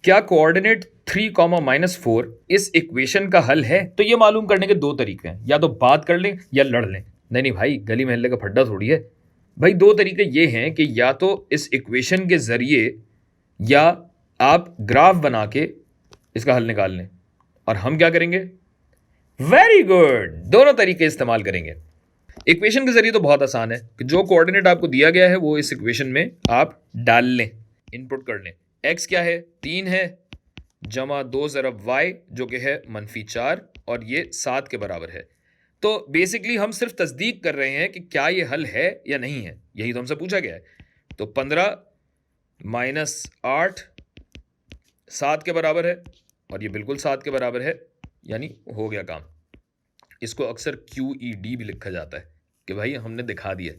क्या कोऑर्डिनेट 3, इस इक्वेशन का हल है? तो ये मालूम करने के दो तरीके हैं, या तो बात कर लें या लड़ लें। नहीं भाई, गली मोहल्ले का फड्डा थोड़ी है भाई। दो तरीके ये हैं कि या तो इस इक्वेशन के जरिए या आप ग्राफ बना के इसका हल निकाल लें। और हम क्या करेंगे? वेरी गुड, दोनों तरीके इस्तेमाल करेंगे। इक्वेशन के जरिए तो बहुत आसान है कि जो कोऑर्डिनेट आपको दिया गया है वो इस इक्वेशन में आप डाल लें, इनपुट कर लें। एक्स क्या है? 3 है, जमा 2 ज़रब वाई जो कि है -4, और ये 7 के बराबर है। तो बेसिकली हम सिर्फ तस्दीक कर रहे हैं कि क्या ये हल है या नहीं है, यही तो हमसे पूछा गया है। तो 15 - 8 7 के बराबर है, और ये बिल्कुल 7 के बराबर है, यानी हो गया काम। इसको अक्सर QED भी लिखा जाता है कि भाई हमने दिखा दिया।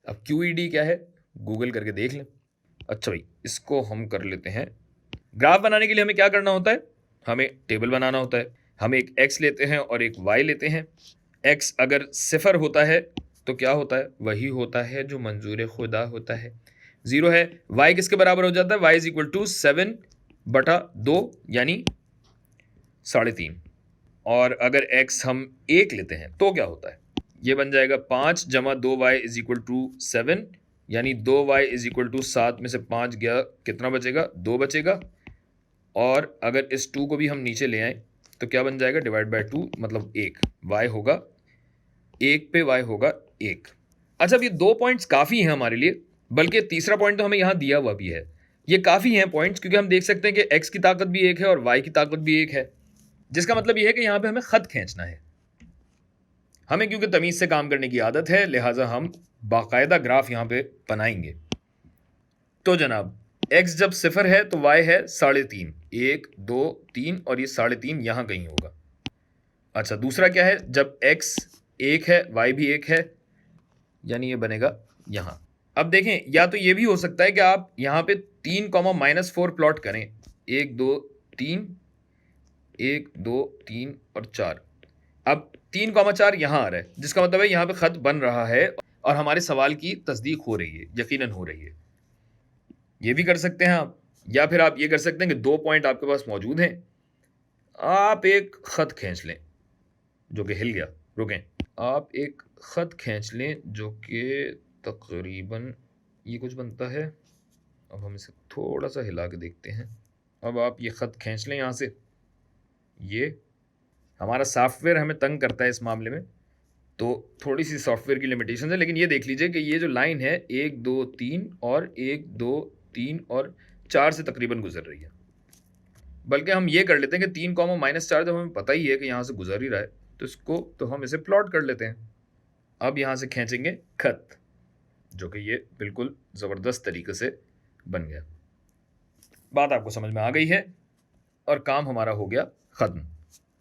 अब QED क्या है, गूगल करके देख लें। अच्छा भाई, इसको हम कर लेते हैं। ग्राफ बनाने के लिए हमें क्या करना होता है? हमें टेबल बनाना होता है। हम एक x लेते हैं और एक y लेते हैं। x अगर 0 होता है तो क्या होता है? वही होता है जो मंजूर खुदा होता है। 0 है, y किसके बराबर हो जाता है? y = 7/2 यानी 3.5। और अगर x हम 1 लेते हैं तो क्या होता है? ये बन जाएगा 5 जमा 2y = 7, यानी 2y = 7 में से 5 गया, कितना बचेगा? 2 बचेगा। और अगर इस 2 को भी हम नीचे ले आए तो क्या बन जाएगा? /2 मतलब 1। y होगा 1 पे y होगा 1। अच्छा, अब ये 2 पॉइंट्स काफ़ी हैं हमारे लिए, बल्कि तीसरा पॉइंट तो हमें यहाँ दिया हुआ भी है। ये काफ़ी हैं पॉइंट्स, क्योंकि हम देख सकते हैं कि x की ताकत भी 1 है और y की ताकत भी 1 है, जिसका मतलब ये है कि यहाँ पे हमें ख़त खींचना है। हमें क्योंकि तमीज़ से काम करने की आदत है, लिहाजा हम बाकायदा ग्राफ यहाँ पे बनाएंगे। तो जनाब, x जब 0 है तो y है 3.5, 1 2 3, और ये 3.5 यहाँ कहीं होगा। अच्छा, दूसरा क्या है? जब x 1 है, y भी 1 है, यानी ये बनेगा यहाँ। अब देखें, या तो ये भी हो सकता है कि आप यहाँ पे 3, -4 प्लॉट करें। 1 2 3, 1 2 3 और 4। अब 3, 4 यहाँ आ रहा है, जिसका मतलब है यहाँ पे खत बन रहा है और हमारे सवाल की तस्दीक हो रही है, यकीनन हो रही है। ये भी कर सकते हैं आप, या फिर आप ये कर सकते हैं कि 2 पॉइंट आपके पास मौजूद हैं, आप एक खत खींच लें जो कि हिल गया। रुकें, आप एक खत खींच लें जो कि तकरीबन ये कुछ बनता है। अब हम इसे थोड़ा सा हिला के देखते हैं। अब आप ये खत खींच लें यहाँ से। ये हमारा सॉफ्टवेयर हमें तंग करता है इस मामले में, तो थोड़ी सी सॉफ्टवेयर की लिमिटेशन है, लेकिन ये देख लीजिए कि ये जो लाइन है 1 2 3 और 1 2 3 और 4 से तकरीबन गुजर रही है। बल्कि हम ये कर लेते हैं कि 3, -4 जब हमें पता ही है कि यहाँ से गुजर ही रहा है, तो इसको तो हम इसे प्लॉट कर लेते हैं। अब यहाँ से खींचेंगे खत, जो कि ये बिल्कुल ज़बरदस्त तरीके से बन गया। बात आपको समझ में आ गई है और काम हमारा हो गया ख़त्म।